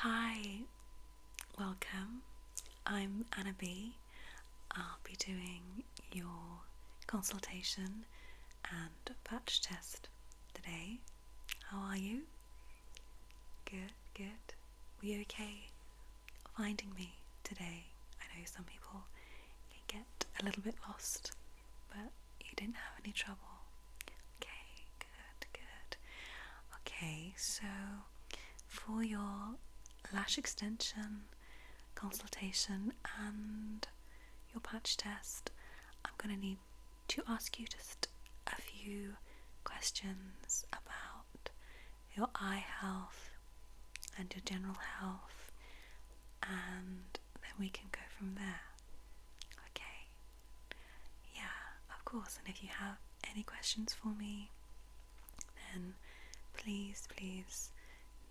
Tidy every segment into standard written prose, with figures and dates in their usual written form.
Hi, welcome. I'm Anna B. I'll be doing your consultation and patch test today. How are you? Good, good. Were you okay finding me today? I know some people can get a little bit lost, but you didn't have any trouble. Okay, good, good. Okay, so for your lash extension, consultation and your patch test, I'm going to need to ask you just a few questions about your eye health and your general health, and then we can go from there. Okay? Yeah, of course. And if you have any questions for me, then please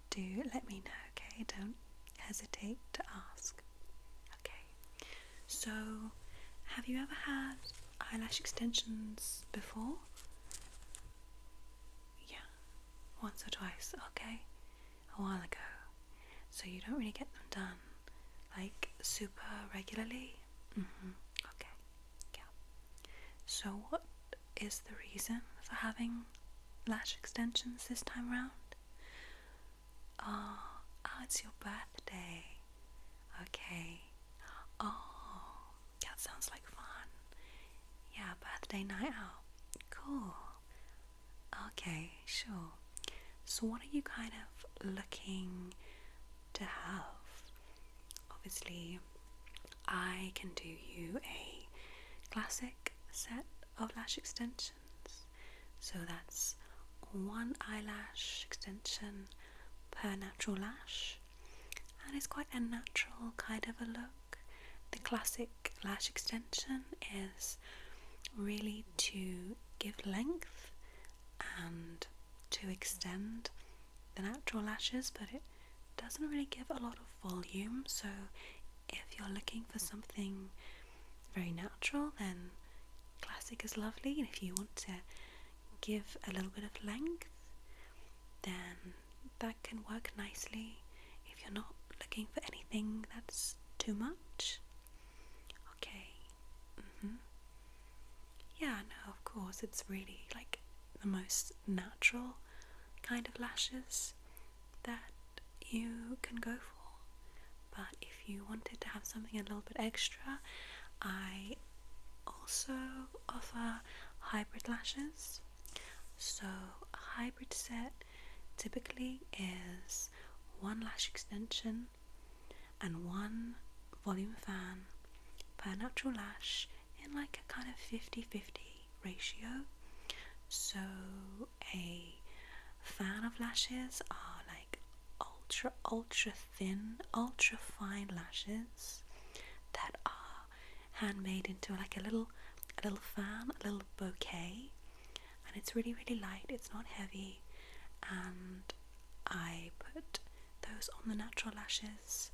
do let me know, okay? Don't hesitate to ask. Okay, so have you ever had eyelash extensions before? Yeah, once or twice, okay, a while ago. So you don't really get them done like super regularly? Okay, yeah. So what is the reason for having lash extensions this time round? Oh, it's your birthday. Okay. Oh, that sounds like fun. Yeah, birthday night out. Cool. Okay, sure. So what are you kind of looking to have? Obviously, I can do you a classic set of lash extensions. So that's one eyelash extension per natural lash, and it's quite a natural kind of a look. The classic lash extension is really to give length and to extend the natural lashes, but it doesn't really give a lot of volume. So if you're looking for something very natural, then classic is lovely. And if you want to give a little bit of length, then that can work nicely if you're not looking for anything that's too much. Okay. Yeah, no, of course, it's really like the most natural kind of lashes that you can go for. But if you wanted to have something a little bit extra, I also offer hybrid lashes. So a hybrid set typically is one lash extension and one volume fan per natural lash in like a kind of 50-50 ratio. So a fan of lashes are like ultra thin, ultra fine lashes that are handmade into like a little fan, a little bouquet, and it's really light, it's not heavy, and I put those on the natural lashes.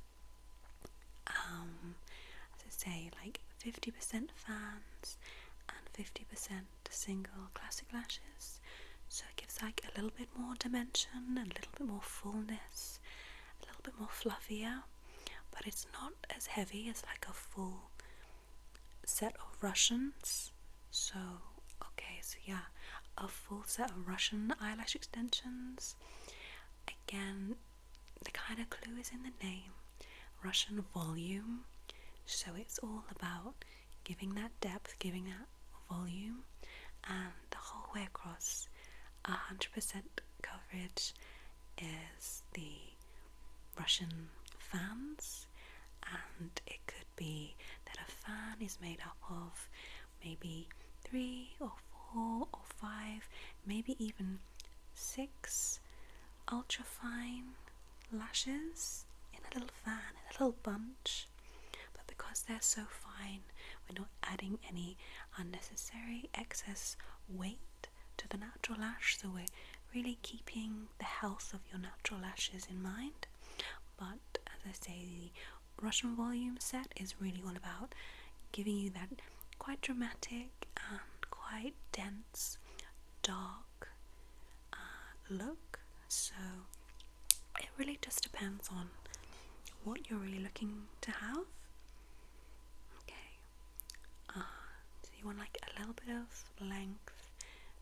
As I say, like 50% fans and 50% single classic lashes, so it gives like a little bit more dimension and a little bit more fullness, a little bit more fluffier, but it's not as heavy as like a full set of Russians. So okay, so yeah, a full set of Russian eyelash extensions. Again, the kind of clue is in the name, Russian volume. So it's all about giving that depth, giving that volume, and the whole way across, 100% coverage is the Russian fans, and it could be that a fan is made up of maybe 3 or 4 or 5, maybe even 6 ultra fine lashes in a little fan, in a little bunch. But because they're so fine, we're not adding any unnecessary excess weight to the natural lash, so we're really keeping the health of your natural lashes in mind. But as I say, the Russian volume set is really all about giving you that quite dramatic and quite dense, dark look. So it really just depends on what you're really looking to have? Okay. So you want like a little bit of length,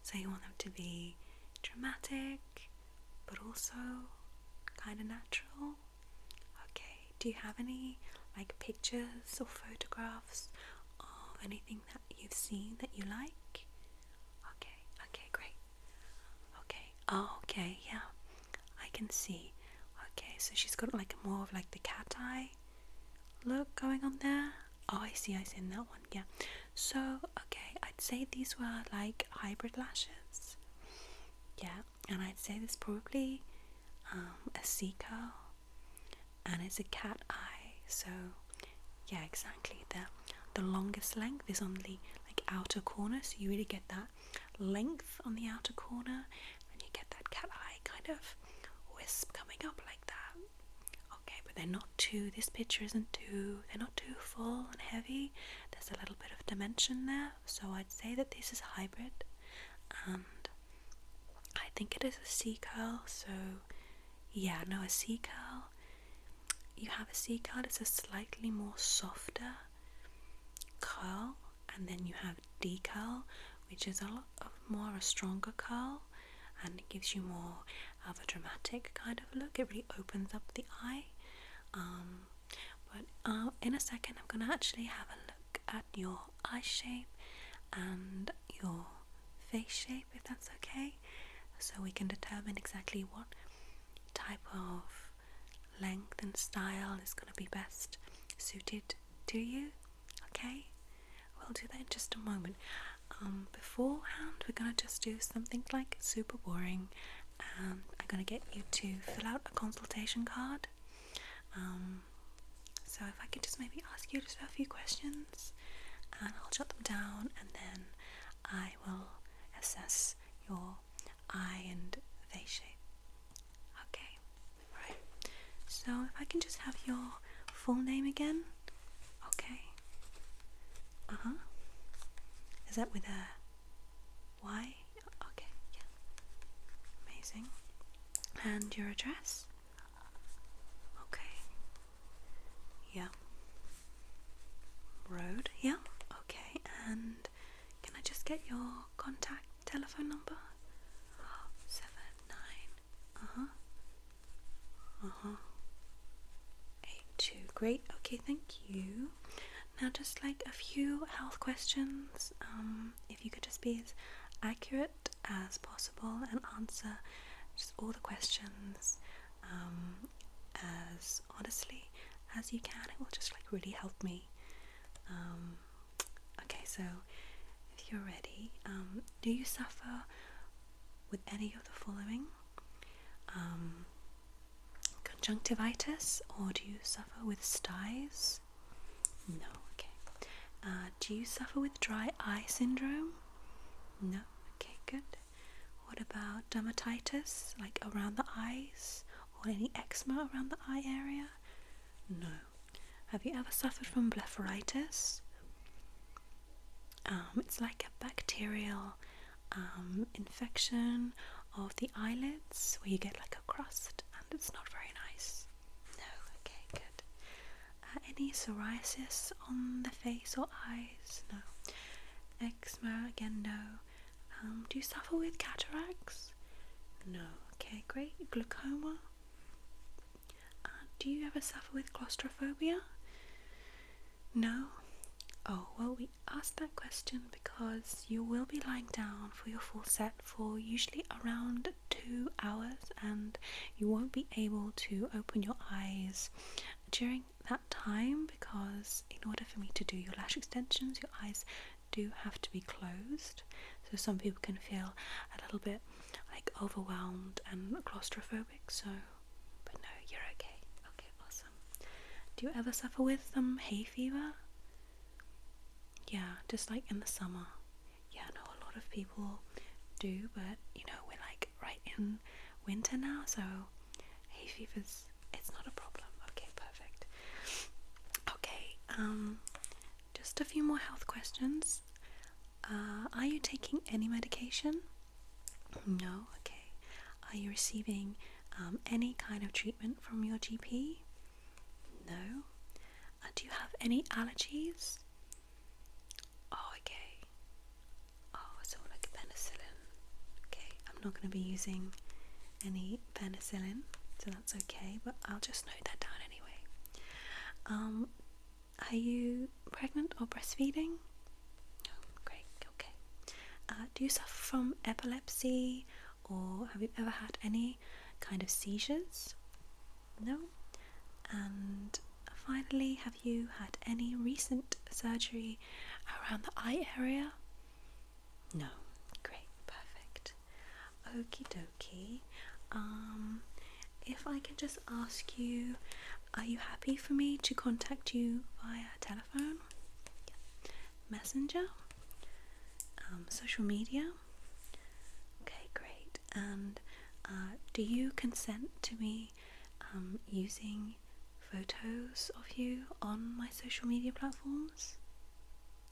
so you want them to be dramatic, but also kind of natural. Okay. Do you have any like pictures or photographs of anything that you've seen that you like? Okay. Okay. Great. Okay. Oh, okay. Yeah. I can see. Okay. So she's got like more of like the cat eye look going on there. Oh, I see in that one. Yeah. So, okay, I'd say these were like hybrid lashes. Yeah, and I'd say this probably a C curl, and it's a cat eye. So, yeah, exactly. The longest length is on the like outer corner, so you really get that length on the outer corner, and you get that cat eye kind of wisp coming up like that. Okay, but they're not too, this picture isn't too, they're not too full and heavy. There's a little bit of dimension there, so I'd say that this is hybrid, and I think it is a C curl. So yeah, no, a C curl, you have a C curl, it's a slightly more softer curl, and then you have D curl, which is a lot of more a stronger curl, and it gives you more of a dramatic kind of look. It really opens up the eye. But in a second I'm going to actually have a look at your eye shape and your face shape, if that's okay, so we can determine exactly what type of length and style is going to be best suited to you. Okay, we'll do that in just a moment. Beforehand we're going to just do something like super boring, and I'm going to get you to fill out a consultation card. So if I could just maybe ask you just a few questions, and I'll jot them down, and then I will assess your eye and face shape. Okay, right. So if I can just have your full name again. Okay. Is that with a Y? Okay, yeah. Amazing. And your address? Okay. Yeah. Road? Yeah. Okay, and can I just get your contact telephone number? 79 82. Great. Okay, thank you. Now just like a few health questions. If you could just be as accurate as possible and answer just all the questions as honestly as you can, it will just like really help me. Okay, so if you're ready, do you suffer with any of the following? Conjunctivitis, or do you suffer with styes? No. Okay. Do you suffer with dry eye syndrome? No. Okay, good. What about dermatitis, like around the eyes, or any eczema around the eye area? No. Have you ever suffered from blepharitis? It's like a bacterial infection of the eyelids where you get like a crust, and it's not very nice. No. Okay, good. Any psoriasis on the face or eyes? No. Eczema, again, no. Do you suffer with cataracts? No. Okay, great. Glaucoma? Do you ever suffer with claustrophobia? No. Oh, well, we asked that question because you will be lying down for your full set for usually around 2 hours, and you won't be able to open your eyes during that time, because in order for me to do your lash extensions, your eyes do have to be closed. So some people can feel a little bit like overwhelmed and claustrophobic, so, but no, you're okay. Okay, awesome. Do you ever suffer with hay fever? Yeah, just like in the summer. Yeah, I know a lot of people do, but you know, we're like right in winter now, so hay fever's, it's not a problem. Okay, perfect. Okay, just a few more health questions. Are you taking any medication? No. Okay. Are you receiving any kind of treatment from your GP? No? Do you have any allergies? Oh, okay. Oh, so like penicillin. Okay, I'm not going to be using any penicillin, so that's okay, but I'll just note that down anyway. Are you pregnant or breastfeeding? No, great, okay. Do you suffer from epilepsy, or have you ever had any kind of seizures? No? And finally, have you had any recent surgery around the eye area? No. Great, perfect. Okie dokie. If I can just ask you, are you happy for me to contact you via telephone? Yeah. Messenger? Social media? Okay, great. And do you consent to me using photos of you on my social media platforms?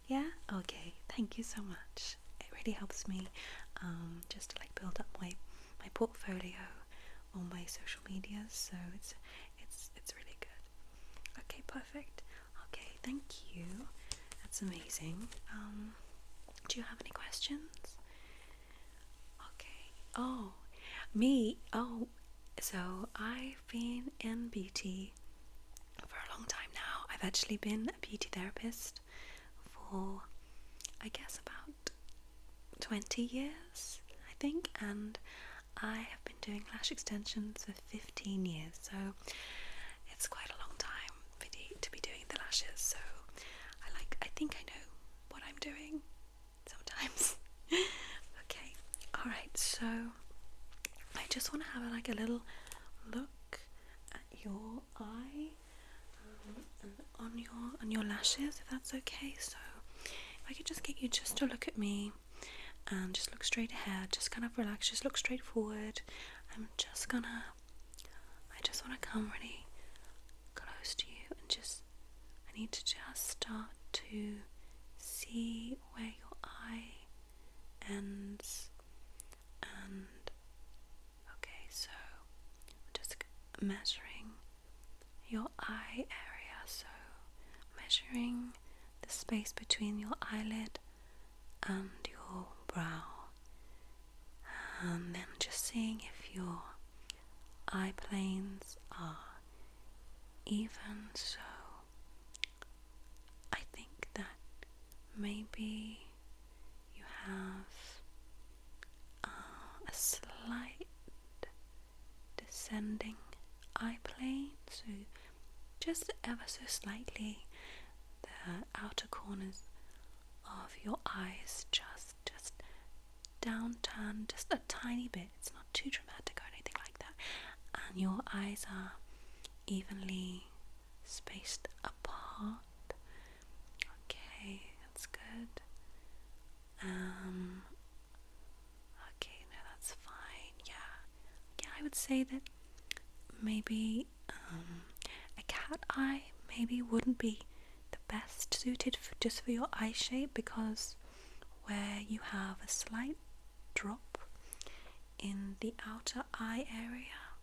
Yeah? Okay, thank you so much. It really helps me just to like build up my portfolio on my social medias, so it's really good. Okay, perfect. Okay, thank you. That's amazing. Do you have any questions? Okay. Oh, me. Oh, so I've been in beauty for a long time now. I've actually been a beauty therapist for, I guess, about 20 years, I think, and I have been doing lash extensions for 15 years, so it's quite a long time to be doing the lashes, so I think I know what I'm doing sometimes. Okay, alright, so I just want to have a little look at your eye and on your lashes, if that's okay. So if I could just get you just to look at me and just look straight ahead, just kind of relax, just look straight forward. I just want to come really close to you and I need to just start to see where your eye ends. And okay, so I'm just measuring your eye area, so measuring the space between your eyelid and your brow, and then just seeing if your eye planes are even. So I think that maybe you have a slight descending eye plane, so just ever so slightly the outer corners of your eyes just downturn just a tiny bit. It's not too dramatic or anything like that, and your eyes are evenly spaced apart. Okay, that's good. Okay, no, that's fine. Yeah, I would say that maybe a cat eye maybe wouldn't be the best suited just for your eye shape, because where you have a slight drop in the outer eye area,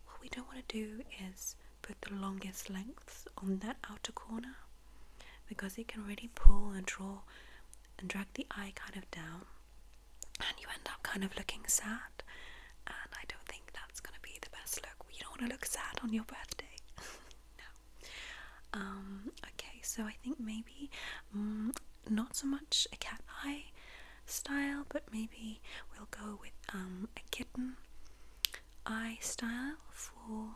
what we don't want to do is put the longest length on that outer corner, because it can really pull and draw and drag the eye kind of down, and you end up kind of looking sad, and I don't think that's going to be the best look. You don't want to look sad on your birthday. No. Okay, so I think maybe not so much a cat eye style, but maybe we'll go with a kitten eye style for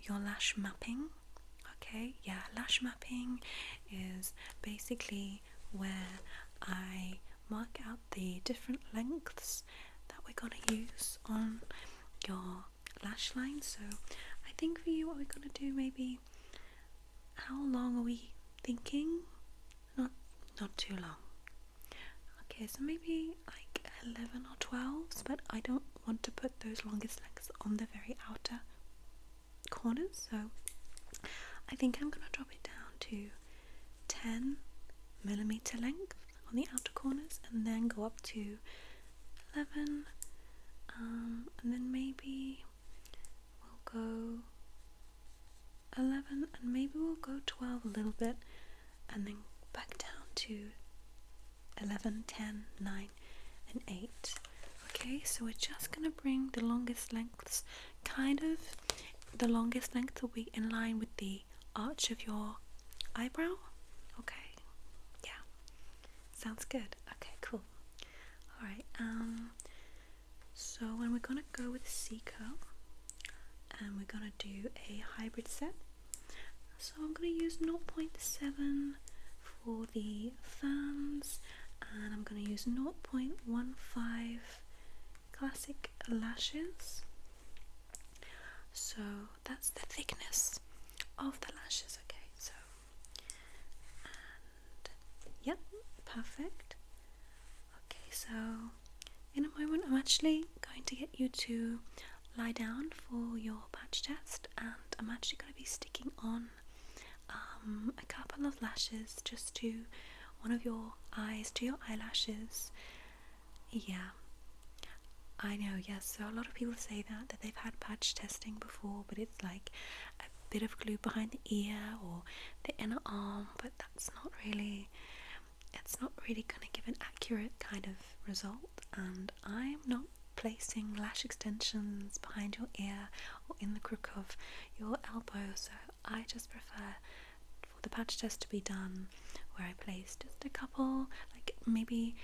your lash mapping. Okay, yeah, lash mapping is basically where I mark out the different lengths that we're going to use on your lash line. So I think for you, what we're going to do, maybe, how long are we thinking? Not too long. Okay, so maybe like 11 or 12s, but I don't want to put those longest lengths on the very outer corners, so I think I'm going to drop it down to 10mm length on the outer corners, and then go up to 11, and then maybe we'll go 11, and maybe we'll go 12 a little bit, and then back down to 11, 10, 9, and 8. Okay, so we're just going to bring the longest lengths, the longest length will be in line with the arch of your eyebrow. Okay, yeah, sounds good. Okay, cool. Alright, so when we're going to go with Seco, and we're going to do a hybrid set. So I'm going to use 0.7 for the fans, and I'm going to use 0.15 classic lashes. So that's the thickness of the lashes. Okay, so, and yep, perfect. Okay, so in a moment I'm actually going to get you to lie down for your patch test, and I'm actually going to be sticking on a couple of lashes just to one of your eyes, to your eyelashes. Yeah, I know, yes, so a lot of people say that they've had patch testing before, but it's like a bit of glue behind the ear or the inner arm, but it's not really going to give an accurate kind of result, and I'm not placing lash extensions behind your ear or in the crook of your elbow, so I just prefer for the patch test to be done where I place just a couple, like maybe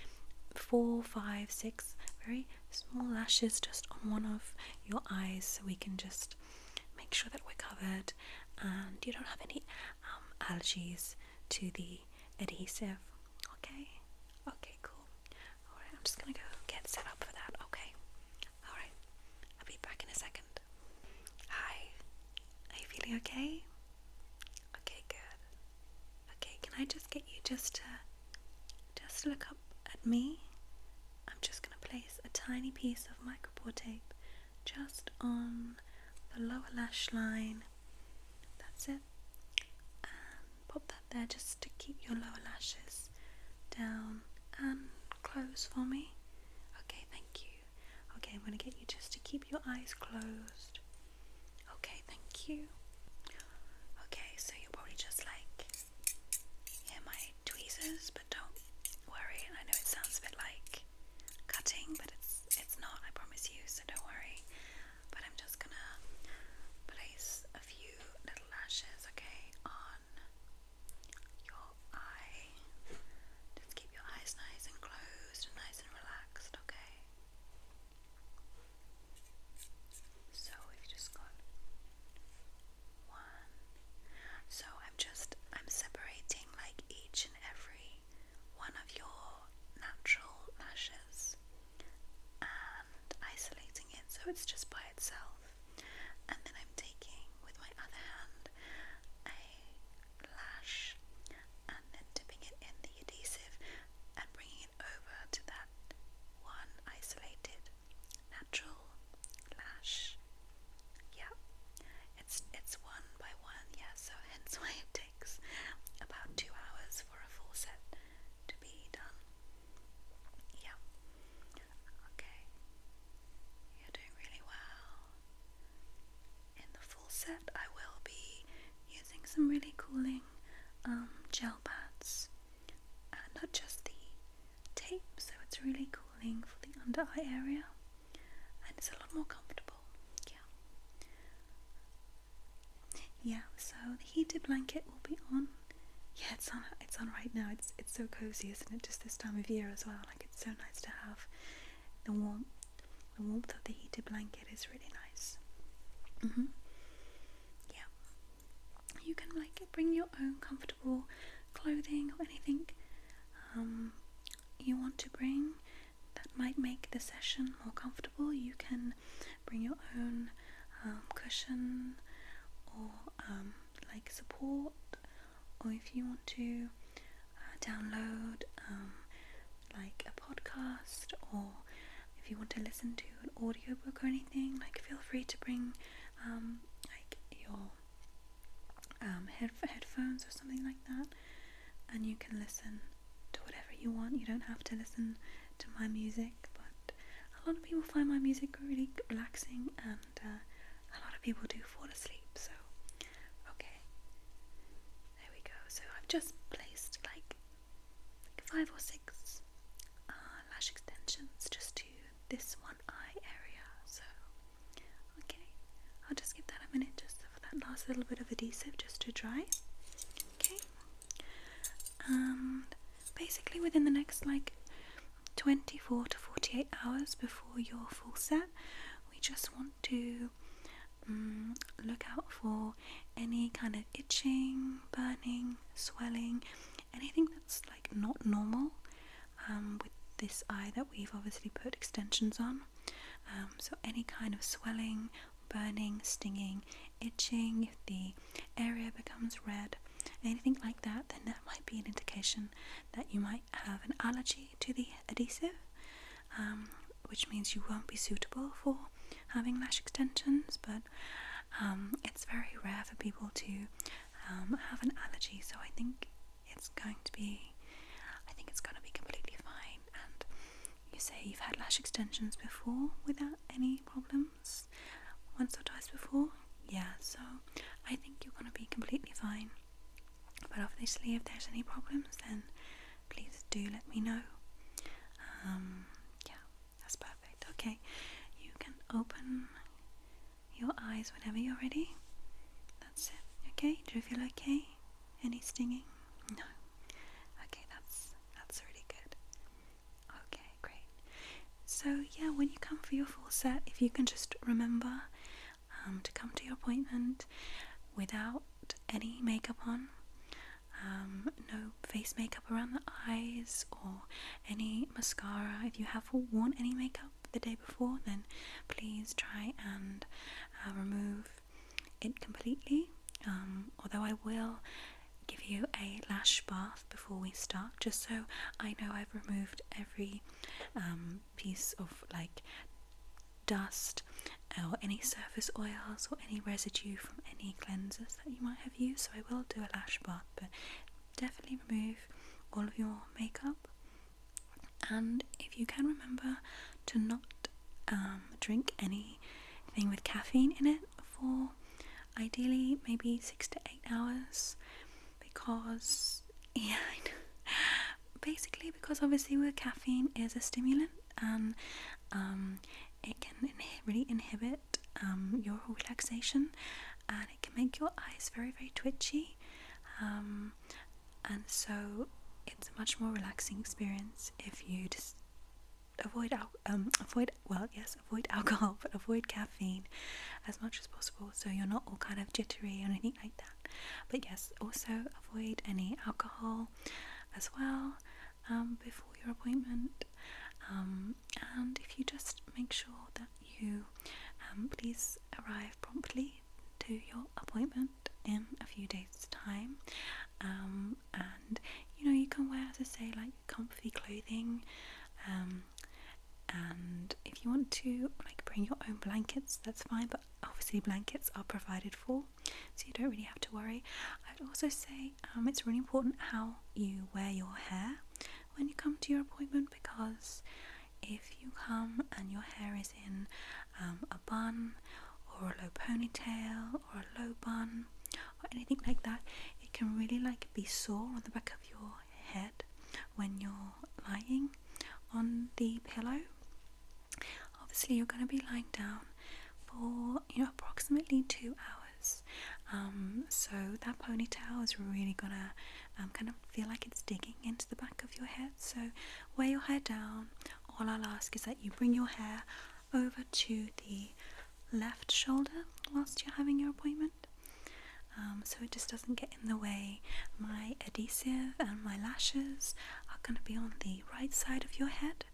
4, 5, 6 very small lashes just on one of your eyes, so we can just make sure that we're covered and you don't have any allergies to the adhesive. Okay, cool. Alright, I'm just gonna go get set up for that. Okay, alright, I'll be back in a second. Hi, are you feeling okay? Okay, good. Okay, can I just get you just to look up at me? I'm just gonna place a tiny piece of micropore tape just on the lower lash line. That's it. And pop that there just to keep your lower lashes down and close for me. Okay, thank you. Okay, I'm going to get you just to keep your eyes closed. Okay, thank you. Okay, so you'll probably just like hear my tweezers, but don't worry. I know it sounds a bit like cutting, but it's not, I promise you, so don't worry. But I'm just gonna place a few little lashes, okay, on your eye. Just keep your eyes nice and closed and nice and relaxed, okay? So we've just got one. So I'm separating like each and every one of your natural lashes and isolating it so it's just by itself. And then I'm taking with my other hand a lash and then dipping it in the adhesive and bringing it over to that one isolated natural lash. Yeah, it's one by one, yeah, so hence why it takes about 2 hours for a full set to be done. Yeah, okay, you're doing really well. In the full set I will be using some really cooling gel pads, and not just the tape, so it's really cooling for the under eye area and it's a lot more comfortable. Yeah, so the heated blanket will be on. Yeah, it's on right now. It's so cozy, isn't it? Just this time of year as well. Like, it's so nice to have the warmth of the heated blanket is really nice. Yeah, you can like bring your own comfortable clothing or anything you want to bring that might make the session more comfortable. You can bring your own cushion or like support, or if you want to download like a podcast, or if you want to listen to an audiobook or anything, like feel free to bring like your headphones or something like that, and you can listen to whatever you want. You don't have to listen to my music, but a lot of people find my music really relaxing, and a lot of people do fall asleep. So okay, just placed like 5 or 6 lash extensions just to this one eye area. So, okay, I'll just give that a minute just for that last little bit of adhesive just to dry. Okay, and basically within the next like 24 to 48 hours before your full set, we just want to look out for any kind of itching, burning, swelling, anything that's like not normal with this eye that we've obviously put extensions on. So any kind of swelling, burning, stinging, itching, if the area becomes red, anything like that, then that might be an indication that you might have an allergy to the adhesive, which means you won't be suitable for having lash extensions. But it's very rare for people to have an allergy, so I think it's going to be completely fine. And you say you've had lash extensions before without any problems, once or twice before? Yeah, so I think you're going to be completely fine. But obviously if there's any problems, then please do let me know. Yeah, that's perfect. Okay, you can open your eyes whenever you're ready. That's it. Okay, do you feel okay? Any stinging? No. Okay, that's really good. Okay, great. So yeah, when you come for your full set, if you can just remember to come to your appointment without any makeup on, no face makeup around the eyes or any mascara. If you have worn any makeup the day before, then please try and remove it completely, although I will give you a lash bath before we start, just so I know I've removed every piece of like dust or any surface oils or any residue from any cleansers that you might have used. So I will do a lash bath, but definitely remove all of your makeup. And if you can remember to not drink anything with caffeine in it for ideally maybe 6 to 8 hours, because basically because obviously with caffeine is a stimulant, and it can really inhibit your relaxation, and it can make your eyes very, very twitchy, and so it's a much more relaxing experience if you just avoid alcohol, but avoid caffeine as much as possible, so you're not all kind of jittery or anything like that. But yes, also avoid any alcohol as well before your appointment, and if you just make sure that you please arrive promptly to your appointment in a few days' time, and you can wear, as I say, like comfy clothing, and if you want to like bring your own blankets, that's fine, but obviously blankets are provided for, so you don't really have to worry. I'd also say it's really important how you wear your hair when you come to your appointment, because if you come and your hair is in a bun or a low ponytail or a low bun or anything like that, it can really like be sore on the back of your head when you're lying on the pillow. Obviously you're going to be lying down for approximately 2 hours, so that ponytail is really gonna kind of feel like it's digging into the back of your head. So wear your hair down. All I'll ask is that you bring your hair over to the left shoulder whilst you're having your appointment, so it just doesn't get in the way. My adhesive and my lashes are going to be on the right side of your head.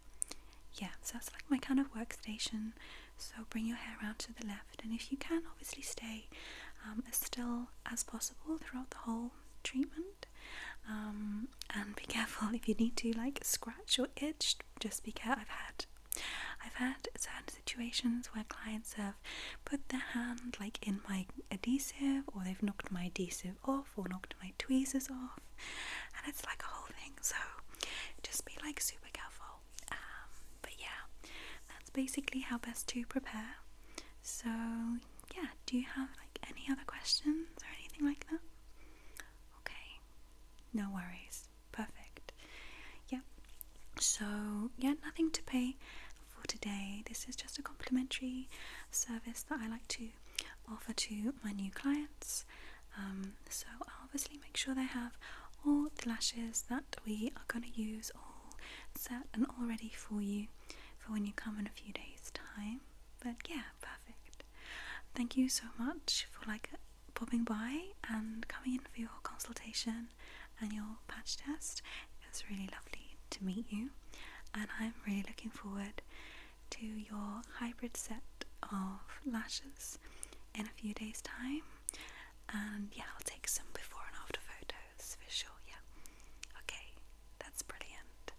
Yeah, so that's like my kind of workstation, so bring your hair around to the left, and if you can, obviously stay as still as possible throughout the whole treatment, and be careful if you need to like scratch or itch, just be careful. I've had certain situations where clients have put their hand like in my adhesive, or they've knocked my adhesive off or knocked my tweezers off, and it's like a whole thing, so just be like super careful. But yeah, that's basically how best to prepare. So yeah, do you have like any other questions or anything like that? Okay, No worries. Perfect. Yeah. So, yeah, nothing to pay for today. This is just a complimentary service that I like to offer to my new clients. So I'll obviously make sure they have all the lashes that we are going to use all set and all ready for you for when you come in a few days' time. But yeah, perfect. Thank you so much for popping by and coming in for your consultation and your patch test. It was really lovely to meet you, and I'm really looking forward to your hybrid set of lashes in a few days' time. And yeah, I'll take some before and after photos for sure. Yeah. Okay, that's brilliant.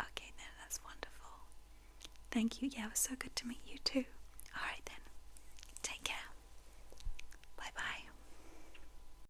Okay, no, that's wonderful. Thank you. Yeah, it was so good to meet you too.